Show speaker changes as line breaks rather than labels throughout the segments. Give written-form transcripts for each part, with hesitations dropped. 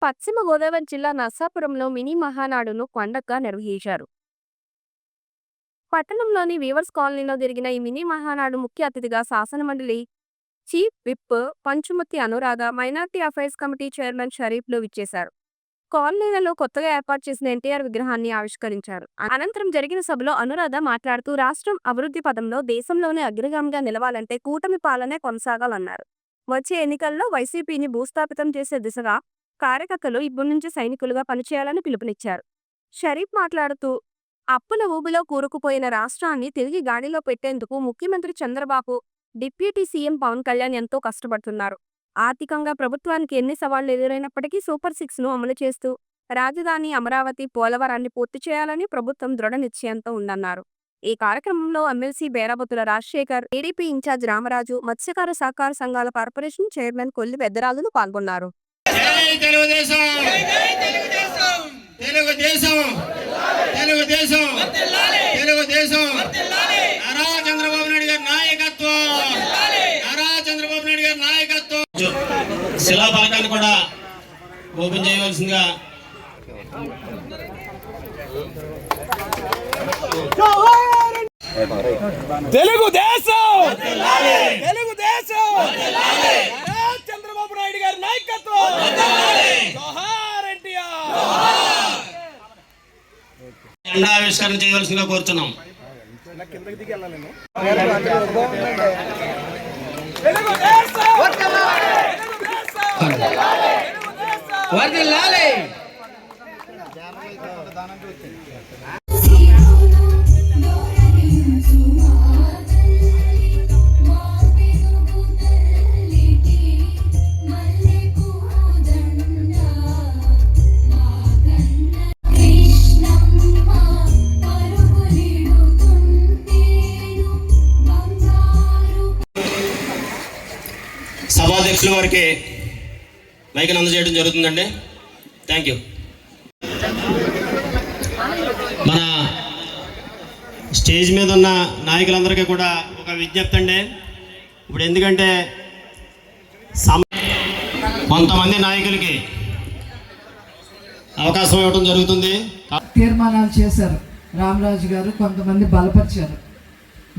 పశ్చిమ గోదావరి జిల్లా నర్సాపురంలో మినీ మహానాడును పండగగా నిర్వహించారు. పట్టణంలోని వీవర్స్ కాలనీలో జరిగిన ఈ మినీ మహానాడు ముఖ్య అతిథిగా శాసనమండలి chief whip Panchumarthi Anuradha, minority affairs committee chairman షరీఫ్లు విచ్చేశారు. కాలనీలలో కొత్తగా ఏర్పాటు చేసిన ఎన్టీఆర్ విగ్రహాన్ని ఆవిష్కరించారు. అనంతరం జరిగిన సభలో అనురాధ మాట్లాడుతూ రాష్ట్రం అభివృద్ధి పదంలో దేశంలోనే అగ్రగామిగా నిలవాలంటే కూటమి పాలనే కొనసాగాలన్నారు. వచ్చే ఎన్నికల్లో వైసీపీని భూస్థాపితం చేసే దిశగా కార్యకర్తలు ఇప్పటి నుంచి సైనికులుగా పనిచేయాలని పిలుపునిచ్చారు. షరీఫ్ మాట్లాడుతూ అప్పుల ఊబిలో కూరుకుపోయిన రాష్ట్రాన్ని తిరిగి గాడిలో పెట్టేందుకు ముఖ్యమంత్రి చంద్రబాబు, డిప్యూటీ సీఎం పవన్ కళ్యాణ్ ఎంతో కష్టపడుతున్నారు. ఆర్థికంగా ప్రభుత్వానికి ఎన్ని సవాళ్లు ఎదురైనప్పటికీ సూపర్ 6ను అమలు చేస్తూ రాజధాని అమరావతి, పోలవరాన్ని పూర్తి చేయాలని ప్రభుత్వం దృఢ నిశ్చయంతో ఉందన్నారు. ఈ కార్యక్రమంలో MLC Berabathula Rajasekhar, TDP incharge Ramaraju, మత్స్యకార సహకార సంఘాల కార్పొరేషన్ చైర్మన్ కొల్లి పెద్దరాజులు పాల్గొన్నారు.
శిలాఫలకాన్ని కూడా ఓపెన్ చేయవలసిందిగా
తెలుగుదేశం చంద్రబాబు నాయుడు గారి నాయకత్వం.
జెండా ఆవిష్కరణ చేయవలసిందిగా కోరుతున్నాం. సభాధ్యక్షుల వారికి మైక్ అందజేయడం జరుగుతుందండి. Thank you. మన స్టేజ్ మీద ఉన్న నాయకులందరికీ కూడా ఒక విజ్ఞప్తి అండి. ఇప్పుడు ఎందుకంటే కొంతమంది నాయకులకి అవకాశం ఇవ్వడం జరుగుతుంది.
తీర్మానాలు చేశారు రామరాజు గారు, కొంతమంది బలపరిచారు.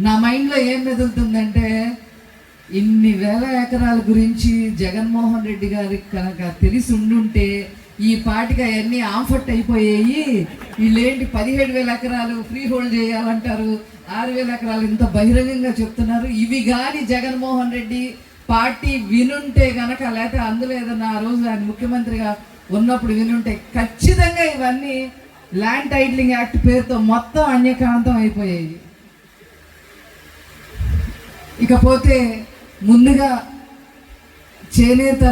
నా మైండ్లో ఏం మెదులుతుందంటే, ఇన్ని వేల ఎకరాల గురించి జగన్మోహన్ రెడ్డి గారికి కనుక తెలిసి ఉండుంటే ఈ పాటికి అవన్నీ ఆంఫర్ట్ అయిపోయాయి. వీళ్ళేంటి 17,000 ఎకరాలు ఫ్రీ హోల్డ్ చేయాలంటారు, 6,000 ఎకరాలు ఇంత బహిరంగంగా చెప్తున్నారు. ఇవి కానీ జగన్మోహన్ రెడ్డి పార్టీ వినుంటే గనక, లేకపోతే అందులో ఏదన్నా ఆ రోజు ఆయన ముఖ్యమంత్రిగా ఉన్నప్పుడు వినుంటే ఖచ్చితంగా ఇవన్నీ ల్యాండ్ టైటిలింగ్ యాక్ట్ పేరుతో మొత్తం అన్యకాంతం అయిపోయాయి. ఇకపోతే ముందుగా చేనేత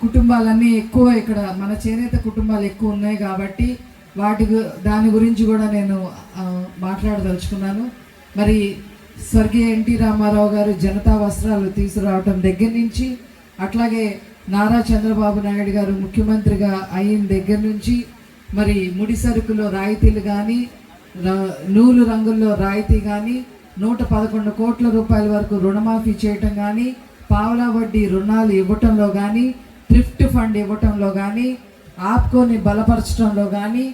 కుటుంబాలన్నీ ఎక్కువ, ఇక్కడ మన చేనేత కుటుంబాలు ఎక్కువ ఉన్నాయి కాబట్టి దాని గురించి కూడా నేను మాట్లాడదలుచుకున్నాను. మరి స్వర్గీయ ఎన్టీ రామారావు గారు జనతా వస్త్రాలు తీసుకురావటం దగ్గర నుంచి, అట్లాగే నారా చంద్రబాబు నాయుడు గారు ముఖ్యమంత్రిగా అయిన దగ్గర నుంచి, మరి ముడి సరుకులో రాయితీలు కానీ, నూలు రంగుల్లో రాయితీ కానీ, 111 కోట్ల రూపాయల వరకు రుణమాఫీ చేయటం కానీ, పావలా వడ్డీ రుణాలు ఇవ్వటంలో కానీ, థ్రిఫ్ట్ ఫండ్ ఇవ్వటంలో కానీ, ఆప్కోని బలపరచడంలో కానీ,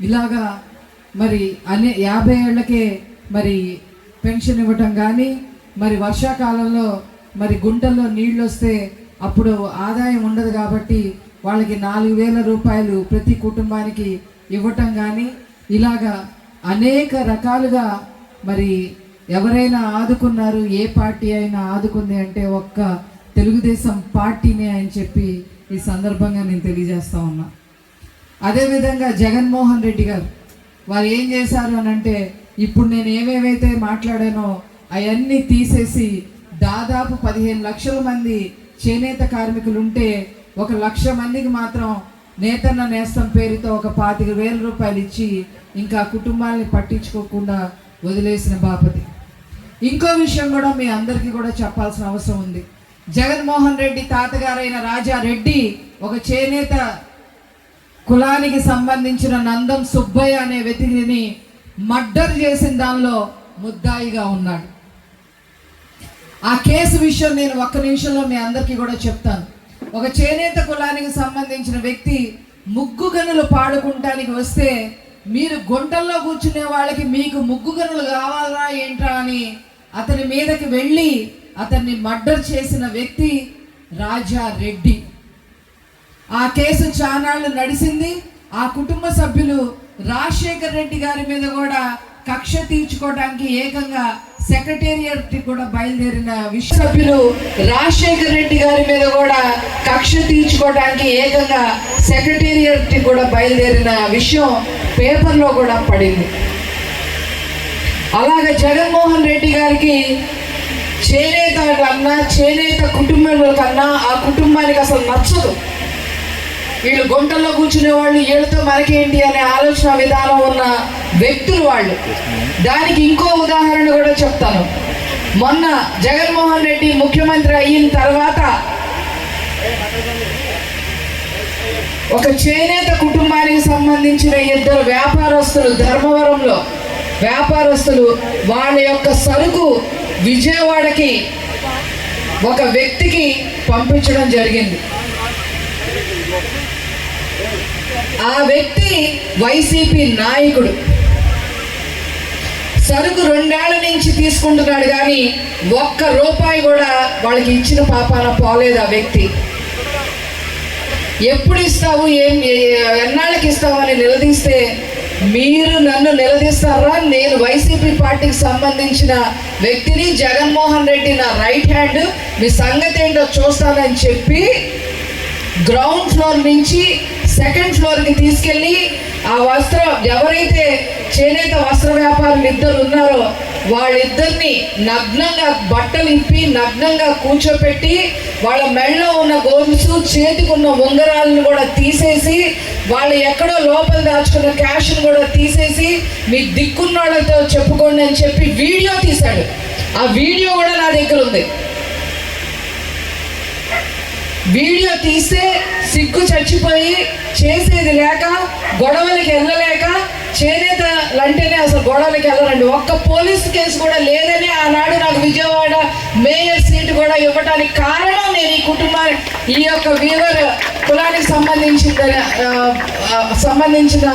ఇలాగా మరి 50 ఏళ్లకే మరి పెన్షన్ ఇవ్వటం కానీ, మరి వర్షాకాలంలో మరి గుంటల్లో నీళ్ళు వస్తే అప్పుడు ఆదాయం ఉండదు కాబట్టి వాళ్ళకి 4,000 రూపాయలు ప్రతి కుటుంబానికి ఇవ్వటం కానీ, ఇలాగా అనేక రకాలుగా మరి ఎవరైనా ఆదుకున్నారు, ఏ పార్టీ అయినా ఆదుకుంది అంటే ఒక్క తెలుగుదేశం పార్టీనే అని చెప్పి ఈ సందర్భంగా నేను తెలియజేస్తా ఉన్నా. అదేవిధంగా జగన్మోహన్ రెడ్డి గారు వారు ఏం చేశారు అని అంటే, ఇప్పుడు నేను ఏమేమైతే మాట్లాడానో అవన్నీ తీసేసి దాదాపు 15 లక్షల మంది చేనేత కార్మికులు ఉంటే 1 లక్ష మందికి మాత్రం నేతన్న నేస్తం పేరుతో ఒక 25,000 రూపాయలు ఇచ్చి ఇంకా కుటుంబాలని పట్టించుకోకుండా వదిలేసిన బాపతి. ఇంకో విషయం కూడా మీ అందరికీ కూడా చెప్పాల్సిన అవసరం ఉంది. జగన్మోహన్ రెడ్డి తాతగారైన రాజారెడ్డి ఒక చేనేత కులానికి సంబంధించిన నందం సుబ్బయ్య అనే వ్యక్తిని మర్డర్ చేసిన దానిలో ముద్దాయిగా ఉన్నాడు. ఆ కేసు విషయం నేను 1 నిమిషంలో మీ అందరికీ కూడా చెప్తాను. ఒక చేనేత కులానికి సంబంధించిన వ్యక్తి ముగ్గు గనులు పాడుకుంటానికి వస్తే మీరు గుంటల్లో కూర్చునే వాళ్ళకి మీకు ముగ్గు గనులు కావాలా ఏంట్రా అని అతని మీదకి వెళ్ళి అతన్ని మర్డర్ చేసిన వ్యక్తి రాజారెడ్డి. ఆ కేసు చానాళ్ళు నడిచింది. ఆ కుటుంబ సభ్యులు రాజశేఖర్ రెడ్డి గారి మీద కూడా కక్ష తీర్చుకోవడానికి ఏకంగా సెక్రటేరియట్ కూడా బయలుదేరిన సభ్యులు రాజశేఖర్ రెడ్డి గారి మీద కూడా కక్ష తీర్చుకోవడానికి ఏకంగా సెక్రటేరియట్ కూడా బయలుదేరిన విషయం పేపర్లో కూడా పడింది. అలాగే జగన్మోహన్ రెడ్డి గారికి చేనేత కన్నా చేనేత కుటుంబం కన్నా ఆ కుటుంబానికి అసలు నచ్చదు. వీళ్ళు గుంటల్లో కూర్చునే వాళ్ళు, వీళ్ళతో మనకేంటి అనే ఆలోచన విధానం ఉన్న వ్యక్తులు వాళ్ళు. దానికి ఇంకో ఉదాహరణ కూడా చెప్తాను. మొన్న జగన్మోహన్ రెడ్డి ముఖ్యమంత్రి అయిన తర్వాత ఒక చేనేత కుటుంబానికి సంబంధించిన 2 వ్యాపారస్తులు ధర్మవరంలో వ్యాపారస్తులు వాళ్ళ యొక్క సరుకు విజయవాడకి ఒక వ్యక్తికి పంపించడం జరిగింది. ఆ వ్యక్తి వైసీపీ నాయకుడు. సరుకు 2 ఏళ్ల నుంచి తీసుకుంటున్నాడు కానీ ₹1 కూడా వాళ్ళకి ఇచ్చిన పాపాన పోలేదు ఆ వ్యక్తి. ఎప్పుడు ఇస్తావు, ఎన్నాళ్ళకి ఇస్తావు అని నిలదీస్తే, మీరు నన్ను నిలదీస్తారా, నేను వైసీపీ పార్టీకి సంబంధించిన వ్యక్తిని, జగన్మోహన్ రెడ్డి నా రైట్ హ్యాండ్, మీ సంగతి ఏంటో చూస్తానని చెప్పి గ్రౌండ్ ఫ్లోర్ నుంచి 2nd ఫ్లోర్కి తీసుకెళ్ళి ఆ ఎవరైతే చేనేత వస్త్ర వ్యాపారులు 2 ఉన్నారో వాళ్ళిద్దరిని నగ్నంగా బట్టలు ఇప్పి నగ్నంగా కూర్చోపెట్టి వాళ్ళ మెడలో ఉన్న గోల్స్, చేతికున్న ఉంగరాలను కూడా తీసేసి, వాళ్ళు ఎక్కడో లోపల దాచుకున్న క్యాష్ను కూడా తీసేసి మీ దిక్కున్న వాళ్ళతో చెప్పుకోండి అని చెప్పి వీడియో తీశాడు. ఆ వీడియో కూడా నా దగ్గర ఉంది. వీడియో తీస్తే సిగ్గు చచ్చిపోయి చేసేది లేక, గొడవలకి వెళ్ళలేక, చేనేతలు అంటేనే అసలు గొడవలకి వెళ్ళరండి. ఒక్క పోలీసు కేసు కూడా లేదని ఆనాడు నాకు విజయవాడ మేయర్ సీటు కూడా ఇవ్వడానికి కారణం నేను ఈ యొక్క వీవర్ కులానికి సంబంధించిన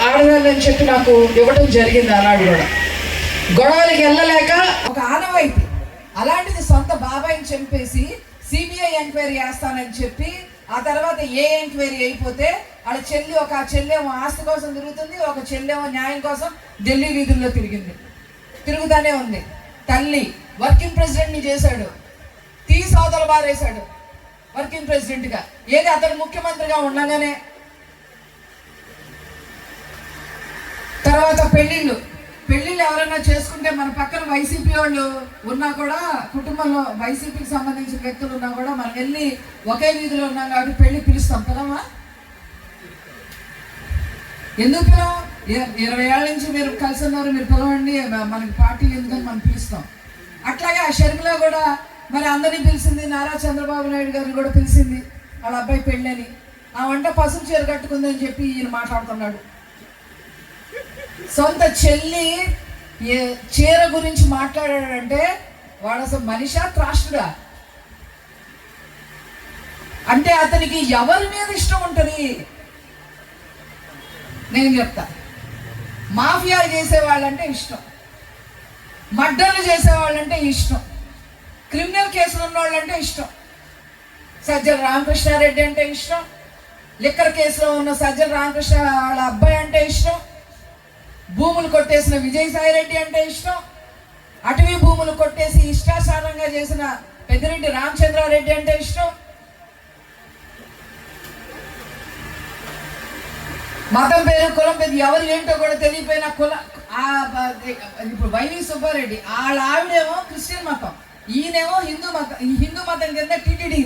ఆడదాన్ని చెప్పి నాకు ఇవ్వటం జరిగింది. ఆనాడు కూడా గొడవలకి వెళ్ళలేక ఒక ఆనవాయితీ. అలాంటిది సొంత బాబాయిని చంపేసి సిబిఐ ఎంక్వైరీ చేస్తానని చెప్పి ఆ తర్వాత ఎంక్వైరీ అయిపోతే వాళ్ళ ఒక చెల్లెమో ఆస్తి కోసం తిరుగుతుంది, ఒక చెల్లెమో న్యాయం కోసం ఢిల్లీ వీధుల్లో తిరుగుతానే ఉంది. తల్లి వర్కింగ్ ప్రెసిడెంట్ని చేశాడు, అవతల బారేశాడు వర్కింగ్ ప్రెసిడెంట్గా. ఏది అతను ముఖ్యమంత్రిగా ఉండగానే. తర్వాత పెళ్ళిళ్ళు ఎవరైనా చేసుకుంటే మన పక్కన వైసీపీ వాళ్ళు ఉన్నా కూడా, కుటుంబంలో వైసీపీకి సంబంధించిన వ్యక్తులు ఉన్నా కూడా మనం వెళ్ళి ఒకే వీధిలో ఉన్నాం కాబట్టి పెళ్లి పిలుస్తాం. పిలవా? ఎందుకు పిలవం? 20 ఏళ్ళ నుంచి మీరు కలిసి ఉన్నారు, మీరు పిలవండి, మనకి పార్టీలు ఎందుకని మనం పిలుస్తాం. అట్లాగే ఆ షర్మిల కూడా మరి అందరినీ పిలిచింది. నారా చంద్రబాబు నాయుడు గారిని కూడా పిలిచింది వాళ్ళ అబ్బాయి పెళ్ళని. ఆ వంట పసుపు చీర కట్టుకుందని చెప్పి ఈయన మాట్లాడుతున్నాడు. సొంత చెల్లి చీర గురించి మాట్లాడాడంటే వాడు అసలు మనిషా త్రాష్టుడా? అంటే అతనికి ఎవరి మీద ఇష్టం ఉంటుంది? నేను చెప్తా. మాఫియాలు చేసేవాళ్ళంటే ఇష్టం, మర్డర్లు చేసేవాళ్ళంటే ఇష్టం, క్రిమినల్ కేసులు ఉన్నవాళ్ళంటే ఇష్టం. సజ్జల రామకృష్ణారెడ్డి అంటే ఇష్టం, లిక్కర్ కేసులో ఉన్న సజ్జల రామకృష్ణ వాళ్ళ అబ్బాయి అంటే ఇష్టం, భూములు కొట్టేసిన విజయసాయి రెడ్డి అంటే ఇష్టం, అటవీ భూములు కొట్టేసి ఇష్టాచారంగా చేసిన పెద్దిరెడ్డి రామచంద్రారెడ్డి అంటే ఇష్టం. మతం పేరు, కులం పేరు ఎవరు ఏంటో కూడా తెలియపోయిన ఇప్పుడు వైవి సుబ్బారెడ్డి వాళ్ళ ఆవిడేమో క్రిస్టియన్ మతం, ఈయనేమో హిందూ మతం కింద టీటీడీ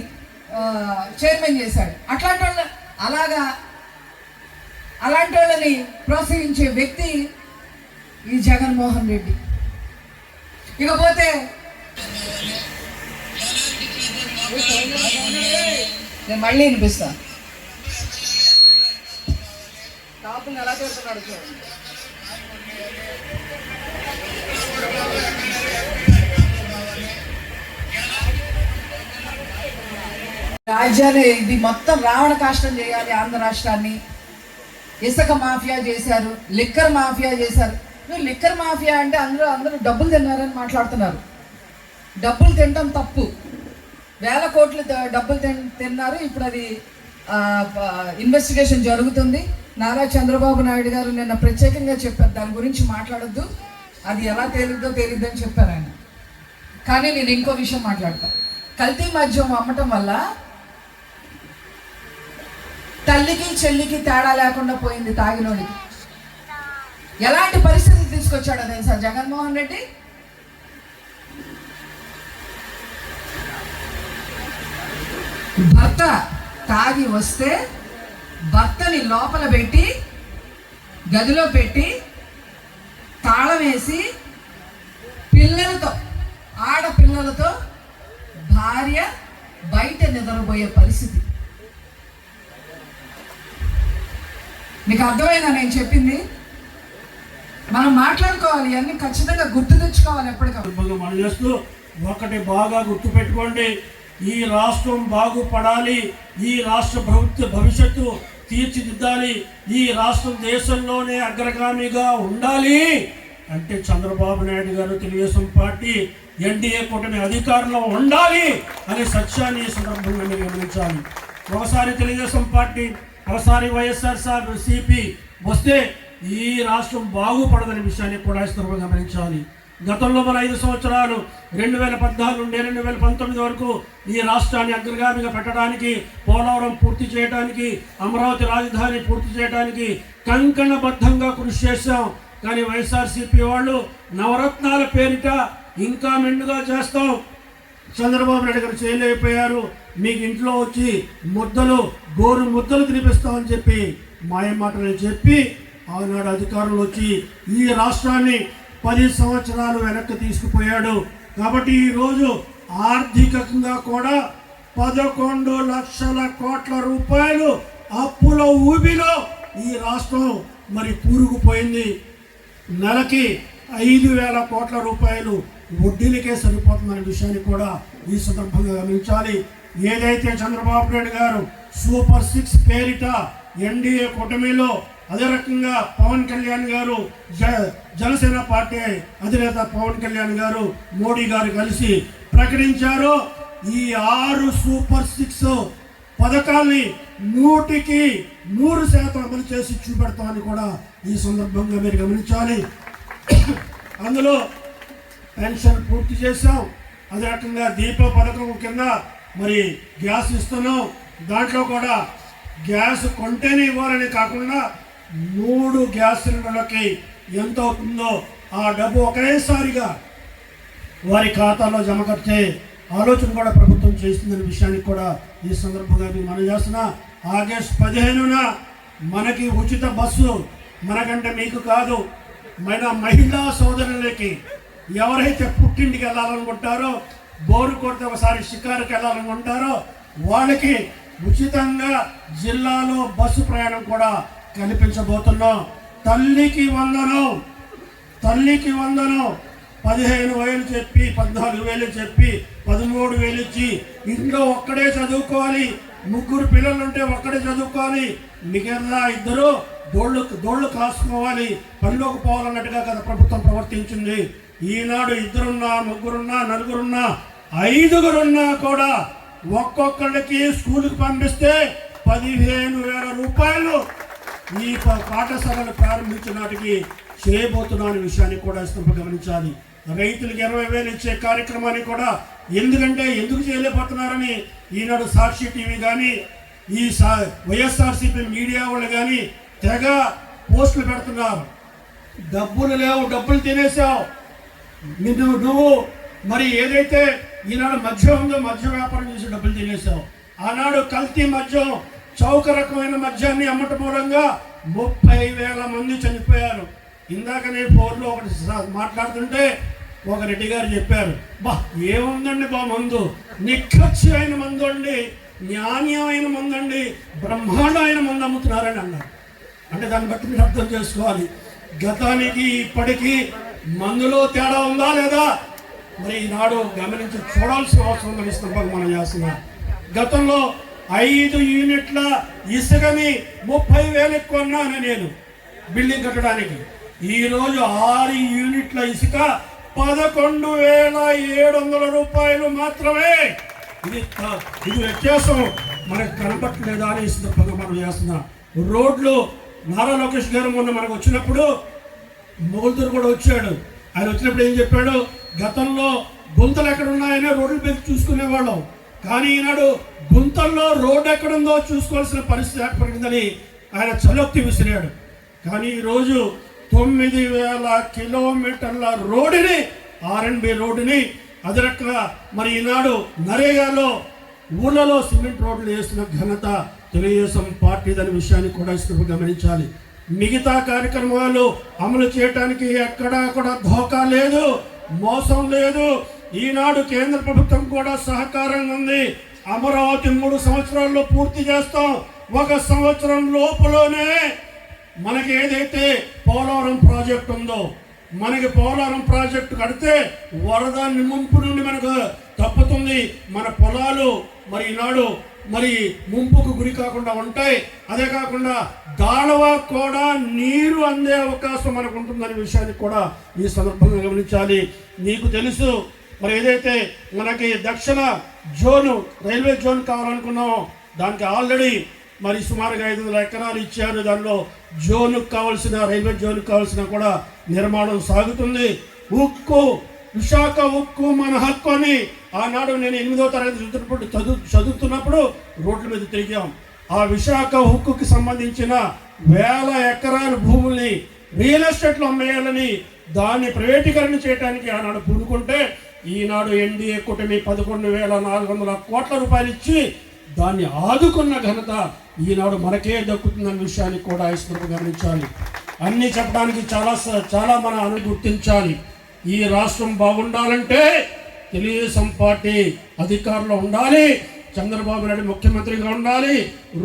చైర్మన్ చేశాడు. అలాంటి వాళ్ళని ప్రోత్సహించే వ్యక్తి ఈ జగన్మోహన్ రెడ్డి. ఇకపోతే నేను మళ్ళీ వినిపిస్తాను. టాపులు ఎలా పెడుతున్నాడు చూడండి. రాజ్యాన్ని ఇది మొత్తం రావణ కాష్టం చేయాలి ఆంధ్ర రాష్ట్రాన్ని. ఇసుక మాఫియా చేశారు, లిక్కర్ మాఫియా చేశారు. లిక్కర్ మాఫియా అంటే అందరూ డబ్బులు తిన్నారని మాట్లాడుతున్నారు. డబ్బులు తినడం తప్పు. 1000 కోట్లు డబ్బులు తిన్నారు. ఇప్పుడు అది ఇన్వెస్టిగేషన్ జరుగుతుంది. నారా చంద్రబాబు నాయుడు గారు నిన్న ప్రత్యేకంగా చెప్పారు, దాని గురించి మాట్లాడొద్దు, అది ఎలా తేలిద్దని చెప్పారు ఆయన. కానీ నేను ఇంకో విషయం మాట్లాడతా. కల్తీ మద్యం అమ్మటం వల్ల తల్లికి చెల్లికి తేడా లేకుండా పోయింది తాగినోడికి. ఎలాంటి పరిస్థితులు తీసుకొచ్చాడో తెలుసా జగన్మోహన్ రెడ్డి? భర్త తాగి వస్తే భర్తని లోపల పెట్టి గదిలో పెట్టి తాళం వేసి పిల్లలతో, ఆడపిల్లలతో భార్య బయట నిద్రపోయే పరిస్థితి. మీకు అర్థమైనా నేను చెప్పింది? మనం మాట్లాడుకోవాలి, అన్ని ఖచ్చితంగా గుర్తు తెచ్చుకోవాలి ఎప్పటికప్పుడు.
మనం చేస్తూ ఒకటి బాగా గుర్తుపెట్టుకోండి, ఈ రాష్ట్రం బాగుపడాలి, ఈ రాష్ట్ర భవిష్యత్తు తీర్చిదిద్దాలి, ఈ రాష్ట్రం దేశంలోనే అగ్రగామిగా ఉండాలి అంటే చంద్రబాబు నాయుడు గారు, తెలుగుదేశం పార్టీ, ఎన్డీఏ కూటమి అధికారంలో ఉండాలి అనే సత్యాన్ని ఈ సందర్భంగా మీరు గమనించాలి. ఒకసారి తెలుగుదేశం పార్టీ, ఒకసారి వైఎస్ఆర్సీపీ వస్తే ఈ రాష్ట్రం బాగుపడదనే విషయాన్ని కూడా ఈ సందర్భంగా గమనించాలి. గతంలో మన 5 సంవత్సరాలు 2014 నుండి 2019 వరకు ఈ రాష్ట్రాన్ని అగ్రగామిగా పెట్టడానికి, పోలవరం పూర్తి చేయడానికి, అమరావతి రాజధాని పూర్తి చేయడానికి కంకణబద్ధంగా కృషి చేశాం. కానీ వైఎస్ఆర్సీపీ వాళ్ళు నవరత్నాల పేరిట ఇంకా మెండుగా చేస్తాం, చంద్రబాబు నాయుడు గారు చేయలేకపోయారు, మీకు ఇంట్లో వచ్చి గోరు ముద్దలు తినిపిస్తామని చెప్పి మాయమాటలు చెప్పి ఆనాడు అధికారంలో వచ్చి ఈ రాష్ట్రాన్ని 10 సంవత్సరాలు వెనక్కి తీసుకుపోయాడు. కాబట్టి ఈరోజు ఆర్థికంగా కూడా 11 లక్షల కోట్ల రూపాయలు అప్పుల ఊబిలో ఈ రాష్ట్రం మరి కూరుకుపోయింది. నెలకి 5,000 కోట్ల రూపాయలు వడ్డీలకే సరిపోతుందనే విషయాన్ని కూడా ఈ సందర్భంగా గమనించాలి. ఏదైతే చంద్రబాబు నాయుడు గారు సూపర్ 6 పేరిట ఎన్డీఏ కూటమిలో, అదే రకంగా పవన్ కళ్యాణ్ గారు, జనసేన పార్టీ అధినేత పవన్ కళ్యాణ్ గారు, మోడీ గారు కలిసి ప్రకటించారు, ఈ 6 సూపర్ 6 పథకాల్ని 100కి 100% అమలు చేసి చూపెడతామని కూడా ఈ సందర్భంగా మీరు గమనించాలి. అందులో పెన్షన్ పూర్తి చేశాం, అదే రకంగా దీప పథకం కింద మరి గ్యాస్ ఇస్తున్నాం. దాంట్లో కూడా గ్యాస్ కొంటేనే ఇవ్వాలని కాకుండా 3 గ్యాస్ సిలిండర్లకి ఎంత అవుతుందో ఆ డబ్బు ఒకేసారిగా వారి ఖాతాలో జమ కట్టే ఆలోచన కూడా ప్రభుత్వం చేస్తుందనే విషయానికి కూడా ఈ సందర్భంగా మనం చేస్తున్నా. ఆగస్టు 15న మనకి ఉచిత బస్సు, మనకంటే మీకు కాదు, మన మహిళా సోదరులకి ఎవరైతే పుట్టింటికి వెళ్ళాలనుకుంటారో, బోరు కొడితే ఒకసారి షికారుకి వెళ్ళాలనుకుంటారో వాళ్ళకి ఉచితంగా జిల్లాలో బస్సు ప్రయాణం కూడా కల్పించబోతున్నాం. తల్లికి వందనం 15,000 చెప్పి 14,000 చెప్పి 13,000 ఇచ్చి ఇంట్లో ఒక్కడే చదువుకోవాలి, 3 పిల్లలుంటే ఒక్కడే చదువుకోవాలి, మిగతా 2 దోళ్ళు కాసుకోవాలి, పనిలోకి పోవాలన్నట్టుగా కదా ప్రభుత్వం ప్రవర్తించింది. ఈనాడు 2 ఉన్నా, 3 ఉన్నా, 4 ఉన్నా, 5 కూడా ఒక్కొక్కళ్ళకి స్కూల్కి పంపిస్తే 15,000 రూపాయలు ఈ పాఠశాలలు ప్రారంభించిన నాటికి చేయబోతున్నా అనే విషయాన్ని కూడా గమనించాలి. రైతులకు 20,000 ఇచ్చే కార్యక్రమాన్ని కూడా ఎందుకు చేయలేకపోతున్నారని ఈనాడు సాక్షి టీవీ కానీ, ఈ వైఎస్ఆర్సీపీ మీడియా వాళ్ళు కానీ తెగ పోస్టులు పెడుతున్నారు. డబ్బులు లేవు, డబ్బులు తినేసావు నువ్వు, మరి ఏదైతే ఈనాడు మద్యం ఉందో మద్యం వ్యాపారం చేసి డబ్బులు తినేసావు. ఆనాడు కల్తీ మద్యం, చౌక రకమైన మద్యాన్ని అమ్మటం మూలంగా 30,000 మంది చనిపోయారు. ఇందాక నేను ఫోన్లో ఒకటి మాట్లాడుతుంటే ఒక రెడ్డి గారు చెప్పారు, ఏముందండి మందు, నిక్కచ్చి అయిన మందు అండి, నాణ్యమైన మందు అండి, బ్రహ్మాండమైన మందు అమ్ముతున్నారని అన్నారు. అంటే దాన్ని బట్టి మీరు అర్థం చేసుకోవాలి, గతానికి ఇప్పటికీ మందులో తేడా ఉందా లేదా మరి ఈనాడు గమనించి చూడాల్సిన అవసరం ఉందని మనం చేస్తున్నాం. గతంలో 5 యూనిట్ల ఇసుకని 30,000 కొన్నాను నేను బిల్డింగ్ కట్టడానికి. ఈరోజు 6 యూనిట్ల ఇసుక 11,700 రూపాయలు మాత్రమే. ఇది వ్యత్యాసం మనకు కనపట్లేదా అని ఈ సందర్భంగా మనం చేస్తున్నాం. రోడ్లు నారా లోకేష్ గారు మొన్న మనకు వచ్చినప్పుడు మొగులతూరు కూడా వచ్చాడు. ఆయన వచ్చినప్పుడు ఏం చెప్పాడు, గతంలో గుంతలు ఎక్కడ ఉన్నాయనే రోడ్లు పెట్టి చూసుకునేవాళ్ళం, కానీ ఈనాడు గుంతల్లో రోడ్డు ఎక్కడుందో చూసుకోవాల్సిన పరిస్థితి ఏర్పడిందని ఆయన చలోక్తి విసిరాడు. కానీ ఈరోజు 9,000 కిలోమీటర్ల రోడ్డుని R&B రోడ్డుని అదే రకంగా మరి ఈనాడు నరేగాలో ఊళ్ళలో సిమెంట్ రోడ్లు వేస్తున్న ఘనత తెలుగుదేశం పార్టీదనే విషయాన్ని కూడా గమనించాలి. మిగతా కార్యక్రమాలు అమలు చేయడానికి ఎక్కడా కూడా ధోకా లేదు, మోసం లేదు. ఈనాడు కేంద్ర ప్రభుత్వం కూడా సహకారంగా ఉంది. అమరావతి 3 సంవత్సరాల్లో పూర్తి చేస్తాం. 1 సంవత్సరం లోపులోనే మనకి ఏదైతే పోలవరం ప్రాజెక్టు ఉందో, మనకి పోలవరం ప్రాజెక్టు కడితే వరద ముంపు నుండి మనకు తప్పుతుంది. మన పొలాలు మరి ఈనాడు మరి ముంపుకు గురి కాకుండా ఉంటాయి. అదే కాకుండా దాళవ కూడా నీరు అందే అవకాశం మనకు ఉంటుందనే విషయాన్ని కూడా ఈ సందర్భంగా గమనించాలి. నీకు తెలుసు మరి ఏదైతే మనకి దక్షిణ జోను రైల్వే జోన్ కావాలనుకున్నామో దానికి ఆల్రెడీ మరి సుమారుగా 500 ఎకరాలు ఇచ్చారు. దానిలో జోనుకు కావాల్సిన రైల్వే జోన్కి కావాల్సిన కూడా నిర్మాణం సాగుతుంది. ఉక్కు విశాఖ ఉక్కు మన హక్కు అని ఆనాడు నేను 8వ తరగతి చదువుతున్నప్పుడు రోడ్ల మీద తిరిగాం. ఆ విశాఖ ఉక్కుకి సంబంధించిన 1000 ఎకరాల భూముల్ని రియల్ ఎస్టేట్లో అమ్మేయాలని దాన్ని ప్రైవేటీకరణ చేయడానికి ఆనాడు పూనుకుంటే ఈనాడు ఎన్డీఏ కూటమి 11,400 కోట్ల రూపాయలు ఇచ్చి దాన్ని ఆదుకున్న ఘనత ఈనాడు మనకే దక్కుతుందన్న విషయాన్ని కూడా ఇష్టంగా గమనించాలి. అన్నీ చెప్పడానికి చాలా మనం గుర్తించాలి. ఈ రాష్ట్రం బాగుండాలంటే తెలుగుదేశం పార్టీ అధికారంలో ఉండాలి, చంద్రబాబు నాయుడు ముఖ్యమంత్రిగా ఉండాలి.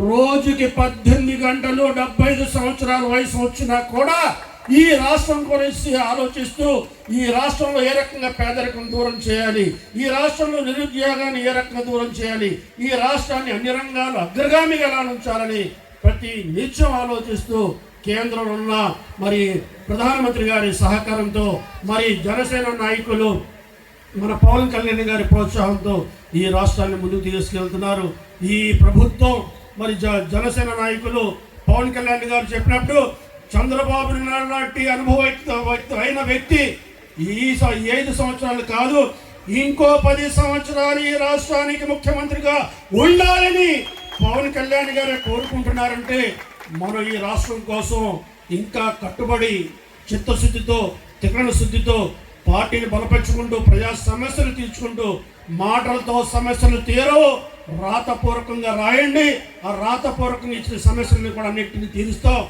రోజుకి 18 గంటలు 75 సంవత్సరాల వయసు వచ్చినా కూడా ఈ రాష్ట్రం గురించి ఆలోచిస్తూ ఈ రాష్ట్రంలో ఏ రకంగా పేదరికం దూరం చేయాలి, ఈ రాష్ట్రంలో నిరుద్యోగాన్ని ఏ రకంగా దూరం చేయాలి, ఈ రాష్ట్రాన్ని అన్ని రంగాలు అగ్రగామిగా ఎలా ఉంచాలని ప్రతి నిత్యం ఆలోచిస్తూ కేంద్రంలో ఉన్న మరి ప్రధానమంత్రి గారి సహకారంతో మరి జనసేన నాయకులు మన పవన్ కళ్యాణ్ గారి ప్రోత్సాహంతో ఈ రాష్ట్రాన్ని ముందుకు తీసుకెళ్తున్నారు. ఈ ప్రభుత్వం మరి జనసేన నాయకులు పవన్ కళ్యాణ్ గారు చెప్పినప్పుడు చంద్రబాబు నాయుడు లాంటి అనుభవైన వ్యక్తి ఈ 5 సంవత్సరాలు కాదు ఇంకో 10 సంవత్సరాలు ఈ రాష్ట్రానికి ముఖ్యమంత్రిగా ఉండాలని పవన్ కళ్యాణ్ గారు కోరుకుంటున్నారంటే మనం ఈ రాష్ట్రం కోసం ఇంకా కట్టుబడి చిత్తశుద్ధితో త్రికరణ శుద్ధితో పార్టీని బలపరుచుకుంటూ ప్రజా సమస్యలు తీర్చుకుంటూ మాటలతో సమస్యలు తీరవు, రాతపూర్వకంగా రాయండి. ఆ రాతపూర్వకంగా ఇచ్చిన సమస్యలను కూడా అన్నింటినీ తీరుస్తాం.